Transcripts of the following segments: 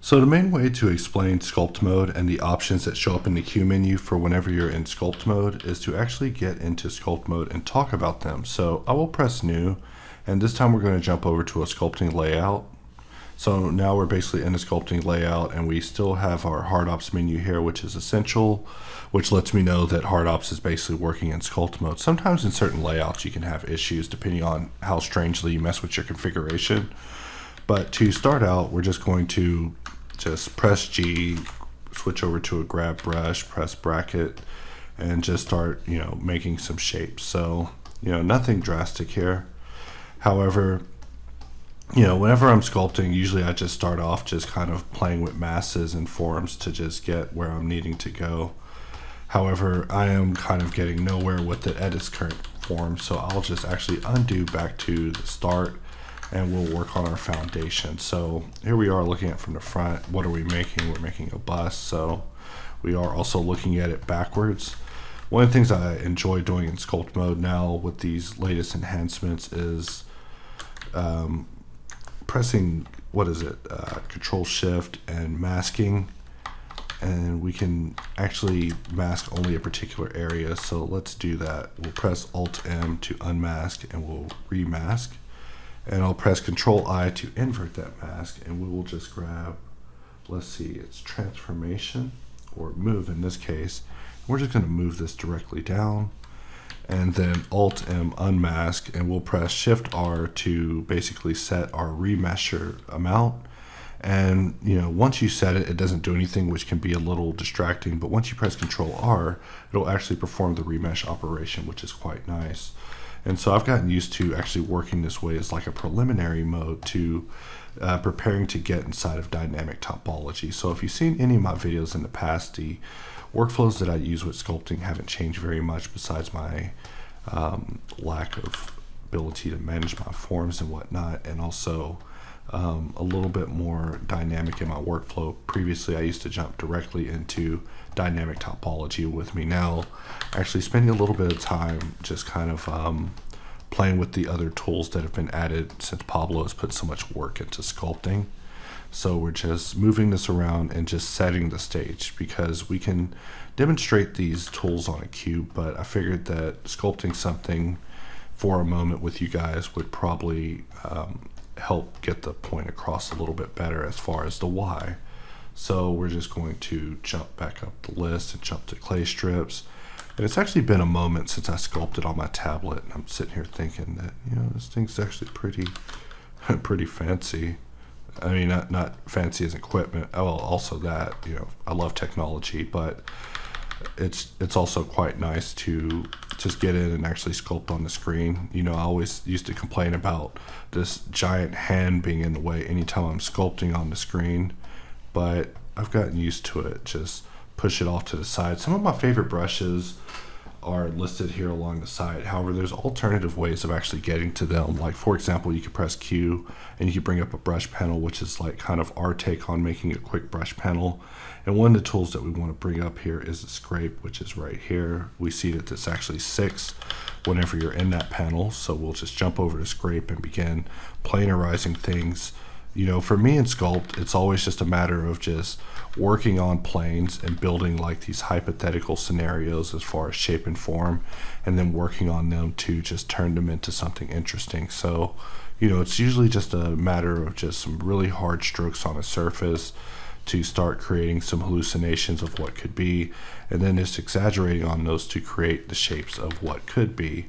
So the main way to explain sculpt mode and the options that show up in the Q menu for whenever you're in sculpt mode is to actually get into sculpt mode and talk about them. So I will press new, and this time we're going to jump over to a sculpting layout. So now we're basically in a sculpting layout, and we still have our hardops menu here, which is essential, which lets me know that hardops is basically working in sculpt mode. Sometimes in certain layouts you can have issues depending on how strangely you mess with your configuration. But to start out, we're just going to just press G, switch over to a grab brush, press bracket, and just start, making some shapes. So, nothing drastic here. However, whenever I'm sculpting, usually I just start off just kind of playing with masses and forms to just get where I'm needing to go. However, I am kind of getting nowhere with the edit's current form, so I'll just actually undo back to the start, and we'll work on our foundation. So here we are looking at from the front. What are we making? We're making a bust, so we are also looking at it backwards. One of the things I enjoy doing in sculpt mode now with these latest enhancements is pressing, Control Shift and masking, and we can actually mask only a particular area. So let's do that. We'll press Alt M to unmask, and we'll remask. And I'll press Control I to invert that mask, and we will just grab, it's transformation, or move in this case. We're just going to move this directly down, and then Alt M unmask, and we'll press Shift R to basically set our remesher amount. And once you set it, it doesn't do anything, which can be a little distracting, but once you press Control R, it'll actually perform the remesh operation, which is quite nice. And so I've gotten used to actually working this way as like a preliminary mode to preparing to get inside of dynamic topology. So if you've seen any of my videos in the past, the workflows that I use with sculpting haven't changed very much, besides my lack of ability to manage my forms and whatnot, and also a little bit more dynamic in my workflow. Previously, I used to jump directly into dynamic topology. With me now, actually spending a little bit of time just kind of playing with the other tools that have been added since Pablo has put so much work into sculpting. So we're just moving this around and just setting the stage, because we can demonstrate these tools on a cube, but I figured that sculpting something for a moment with you guys would probably help get the point across a little bit better as far as the why. So we're just going to jump back up the list and jump to clay strips. And it's actually been a moment since I sculpted on my tablet, and I'm sitting here thinking that this thing's actually pretty fancy. I mean, not fancy as equipment. Oh, well, also that, I love technology, but it's also quite nice to just get in and actually sculpt on the screen. I always used to complain about this giant hand being in the way anytime I'm sculpting on the screen, but I've gotten used to it. Just push it off to the side. Some of my favorite brushes are listed here along the side. However, there's alternative ways of actually getting to them. Like, for example, you could press Q and you can bring up a brush panel, which is like kind of our take on making a quick brush panel. And one of the tools that we want to bring up here is the scrape, which is right here. We see that it's actually 6 whenever you're in that panel. So we'll just jump over to scrape and begin planarizing things. For me in sculpt, it's always just a matter of just working on planes and building like these hypothetical scenarios as far as shape and form, and then working on them to just turn them into something interesting. So, it's usually just a matter of just some really hard strokes on a surface to start creating some hallucinations of what could be, and then just exaggerating on those to create the shapes of what could be,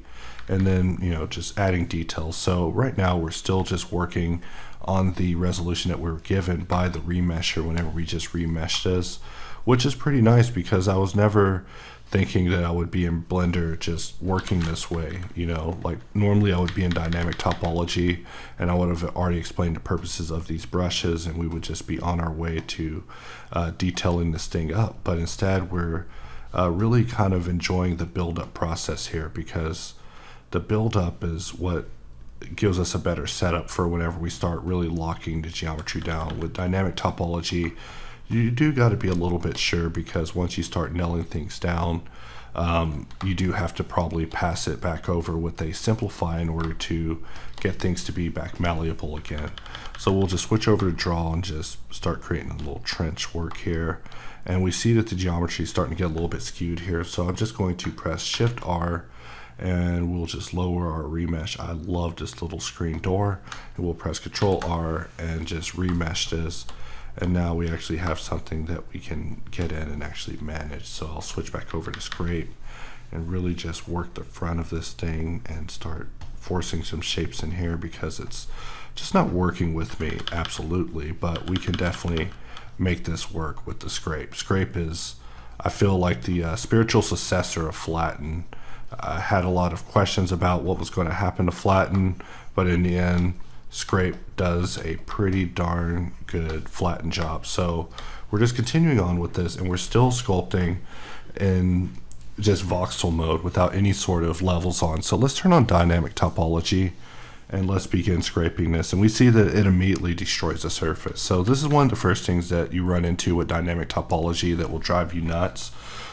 and then just adding details. So right now we're still just working on the resolution that we were given by the remesher whenever we just remeshed this, which is pretty nice, because I was never thinking that I would be in Blender just working this way. Like normally I would be in dynamic topology, and I would have already explained the purposes of these brushes, and we would just be on our way to detailing this thing up. But instead we're really kind of enjoying the build-up process here, because the build-up is what gives us a better setup for whenever we start really locking the geometry down. With dynamic topology, you do got to be a little bit sure, because once you start nailing things down, you do have to probably pass it back over with a simplify in order to get things to be back malleable again. So we'll just switch over to draw and just start creating a little trench work here. And we see that the geometry is starting to get a little bit skewed here. So I'm just going to press Shift R and we'll just lower our remesh. I love this little screen door. And we'll press Control R and just remesh this. And now we actually have something that we can get in and actually manage. So I'll switch back over to Scrape and really just work the front of this thing and start forcing some shapes in here because it's just not working with me absolutely, but we can definitely make this work with the Scrape. Scrape is, I feel like, the spiritual successor of Flatten. I had a lot of questions about what was going to happen to Flatten, but in the end, Scrape does a pretty darn good flatten job. So we're just continuing on with this, and we're still sculpting in just voxel mode without any sort of levels on. So let's turn on dynamic topology and let's begin scraping this. And we see that it immediately destroys the surface. So this is one of the first things that you run into with dynamic topology that will drive you nuts.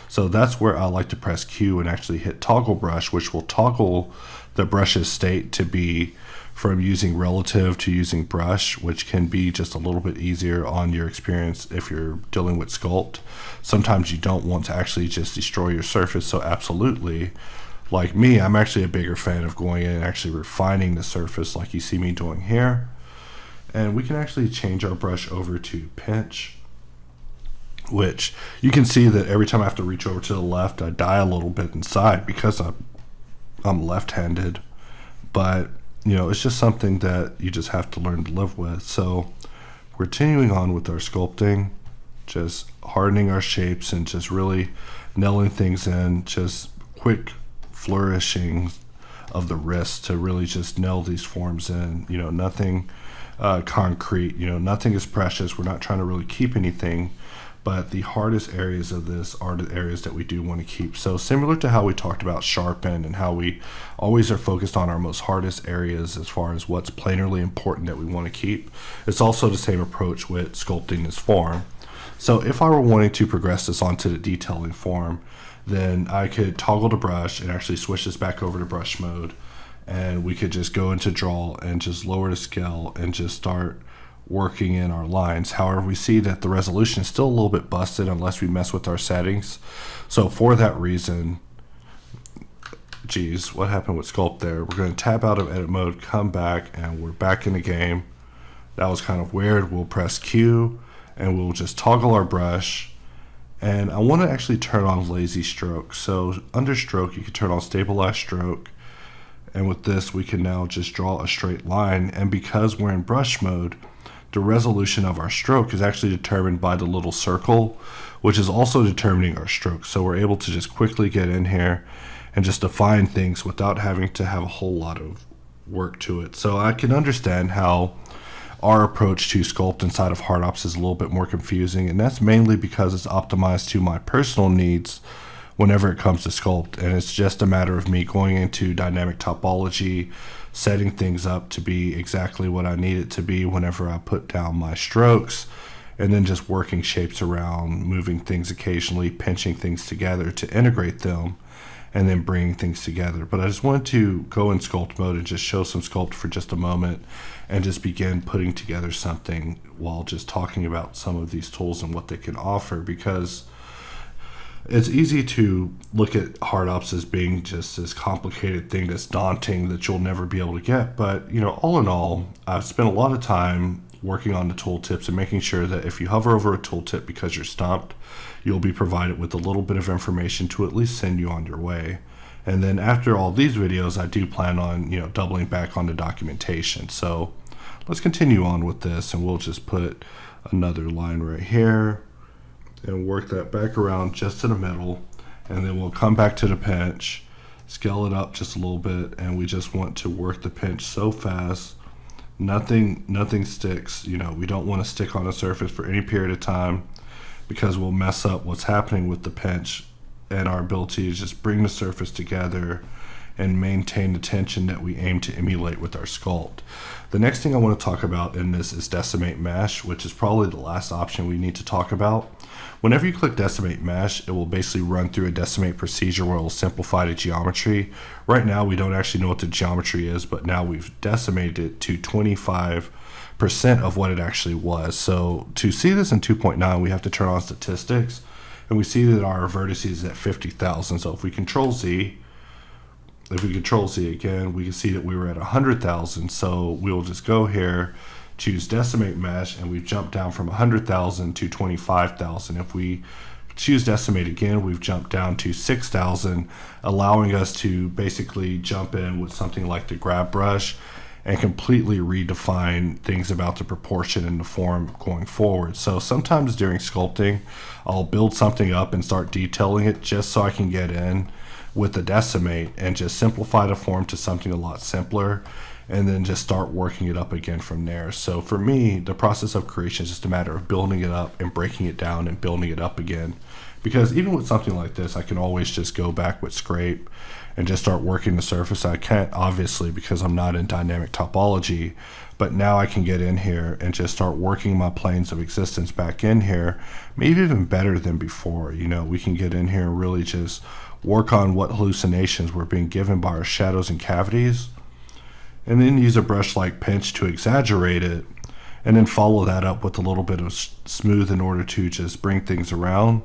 So that's where I like to press Q and actually hit toggle brush, which will toggle the brush's state to be from using relative to using brush, which can be just a little bit easier on your experience if you're dealing with sculpt. Sometimes you don't want to actually just destroy your surface, so absolutely. Like me, I'm actually a bigger fan of going in and actually refining the surface like you see me doing here. And we can actually change our brush over to pinch, which you can see that every time I have to reach over to the left, I die a little bit inside because I'm left-handed. But you know, it's just something that you just have to learn to live with. So we're continuing on with our sculpting, just hardening our shapes and just really nailing things in, just quick flourishing of the wrist to really just nail these forms in. You know, nothing concrete, you know, nothing is precious. We're not trying to really keep anything, but the hardest areas of this are the areas that we do want to keep. So similar to how we talked about sharpen and how we always are focused on our most hardest areas as far as what's plainly important that we want to keep, it's also the same approach with sculpting this form. So if I were wanting to progress this onto the detailing form, then I could toggle the brush and actually switch this back over to brush mode, and we could just go into draw and just lower the scale and just start working in our lines. However, we see that the resolution is still a little bit busted unless we mess with our settings. So for that reason, geez, what happened with sculpt there? We're going to tab out of edit mode, come back, and we're back in the game. That was kind of weird. We'll press Q and we'll just toggle our brush. And I want to actually turn on lazy stroke. So under stroke, you can turn on stabilized stroke. And with this, we can now just draw a straight line. And because we're in brush mode, the resolution of our stroke is actually determined by the little circle, which is also determining our stroke. So we're able to just quickly get in here and just define things without having to have a whole lot of work to it. So I can understand how our approach to sculpt inside of hardops is a little bit more confusing, and that's mainly because it's optimized to my personal needs whenever it comes to sculpt, and it's just a matter of me going into dynamic topology, setting things up to be exactly what I need it to be whenever I put down my strokes, and then just working shapes around, moving things occasionally, pinching things together to integrate them, and then bringing things together. But I just wanted to go in sculpt mode and just show some sculpt for just a moment and just begin putting together something while just talking about some of these tools and what they can offer, because it's easy to look at hardops as being just this complicated thing that's daunting that you'll never be able to get. But, you know, all in all, I've spent a lot of time working on the tooltips and making sure that if you hover over a tooltip because you're stumped, you'll be provided with a little bit of information to at least send you on your way. And then after all these videos, I do plan on, you know, doubling back on the documentation. So let's continue on with this, and we'll just put another line right here and work that back around just to the middle, and then we'll come back to the pinch, scale it up just a little bit, and we just want to work the pinch so fast nothing sticks. You know, we don't want to stick on a surface for any period of time because we'll mess up what's happening with the pinch and our ability to just bring the surface together and maintain the tension that we aim to emulate with our sculpt. The next thing I want to talk about in this is decimate mesh, which is probably the last option we need to talk about. Whenever you click decimate mesh, it will basically run through a decimate procedure where it will simplify the geometry. Right now we don't actually know what the geometry is, but now we've decimated it to 25% of what it actually was. So to see this in 2.9, we have to turn on statistics, and we see that our vertices is at 50,000. So if we control Z again, we can see that we were at 100,000. So we'll just go here, choose decimate mesh, and we've jumped down from 100,000 to 25,000. If we choose decimate again, we've jumped down to 6,000, allowing us to basically jump in with something like the grab brush and completely redefine things about the proportion and the form going forward. So sometimes during sculpting, I'll build something up and start detailing it just so I can get in with the decimate and just simplify the form to something a lot simpler, and then just start working it up again from there. So for me, the process of creation is just a matter of building it up and breaking it down and building it up again. Because even with something like this, I can always just go back with scrape and just start working the surface. I can't, obviously, because I'm not in dynamic topology, but now I can get in here and just start working my planes of existence back in here, maybe even better than before. You know, we can get in here and really just work on what hallucinations we're being given by our shadows and cavities, and then use a brush like pinch to exaggerate it, and then follow that up with a little bit of smooth in order to just bring things around.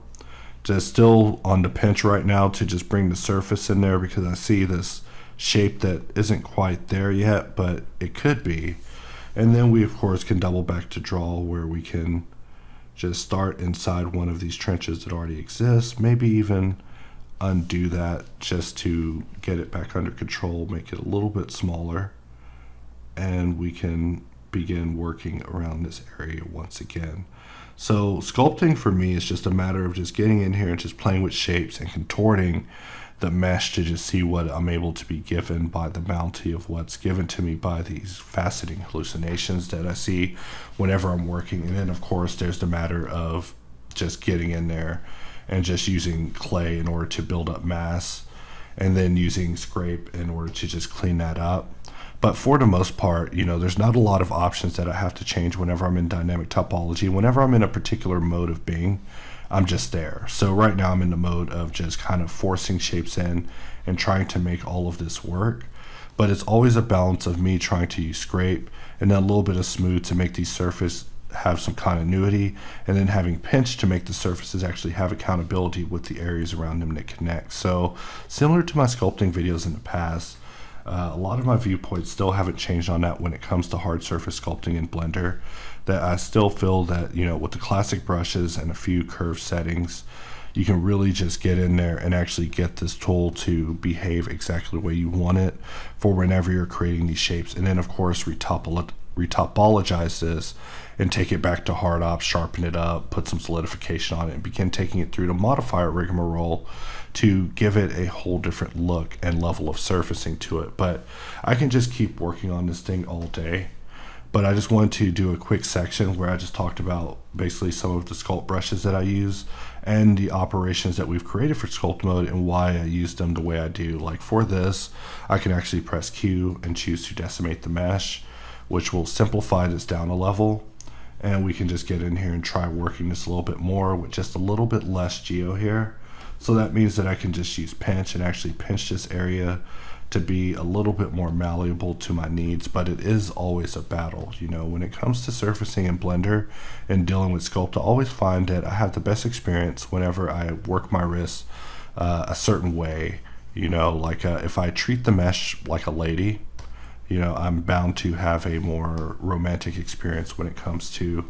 Just still on the pinch right now to just bring the surface in there, because I see this shape that isn't quite there yet, but it could be. And then we of course can double back to draw, where we can just start inside one of these trenches that already exists, maybe even undo that just to get it back under control, make it a little bit smaller, and we can begin working around this area once again. So sculpting for me is just a matter of just getting in here and just playing with shapes and contorting the mesh to just see what I'm able to be given by the bounty of what's given to me by these faceting hallucinations that I see whenever I'm working. And then of course there's the matter of just getting in there and just using clay in order to build up mass, and then using scrape in order to just clean that up. But for the most part, you know, there's not a lot of options that I have to change whenever I'm in dynamic topology. Whenever I'm in a particular mode of being, I'm just there. So right now I'm in the mode of just kind of forcing shapes in and trying to make all of this work. But it's always a balance of me trying to use scrape and then a little bit of smooth to make these surfaces have some continuity, and then having pinch to make the surfaces actually have accountability with the areas around them that connect. So similar to my sculpting videos in the past, a lot of my viewpoints still haven't changed on that when it comes to hard surface sculpting in Blender. That I still feel that, you know, with the classic brushes and a few curve settings, you can really just get in there and actually get this tool to behave exactly the way you want it for whenever you're creating these shapes. And then of course retopologize this and take it back to hardops, sharpen it up, put some solidification on it, and begin taking it through the modifier rigmarole to give it a whole different look and level of surfacing to it. But I can just keep working on this thing all day. But I just wanted to do a quick section where I just talked about basically some of the sculpt brushes that I use and the operations that we've created for sculpt mode and why I use them the way I do. Like for this, I can actually press Q and choose to decimate the mesh, which will simplify this down a level. And we can just get in here and try working this a little bit more with just a little bit less geo here. So that means that I can just use pinch and actually pinch this area to be a little bit more malleable to my needs. But it is always a battle, you know, when it comes to surfacing in Blender and dealing with sculpt. I always find that I have the best experience whenever I work my wrists a certain way, you know, like if I treat the mesh like a lady, you know, I'm bound to have a more romantic experience when it comes to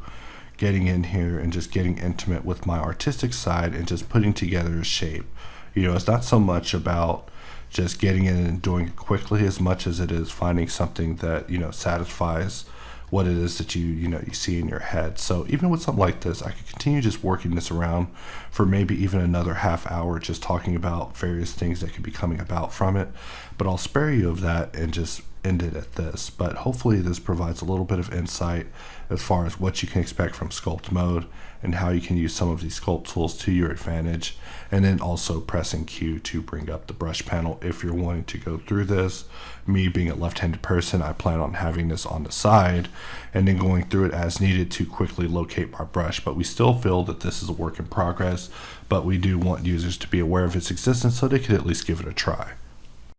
getting in here and just getting intimate with my artistic side and just putting together a shape. You know, it's not so much about just getting in and doing it quickly as much as it is finding something that, you know, satisfies what it is that you see in your head. So even with something like this, I could continue just working this around for maybe even another half hour, just talking about various things that could be coming about from it. But I'll spare you of that and just end it at this, but hopefully this provides a little bit of insight as far as what you can expect from sculpt mode and how you can use some of these sculpt tools to your advantage, and then also pressing Q to bring up the brush panel if you're wanting to go through this. Me being a left-handed person, I plan on having this on the side and then going through it as needed to quickly locate my brush, but we still feel that this is a work in progress, but we do want users to be aware of its existence so they could at least give it a try.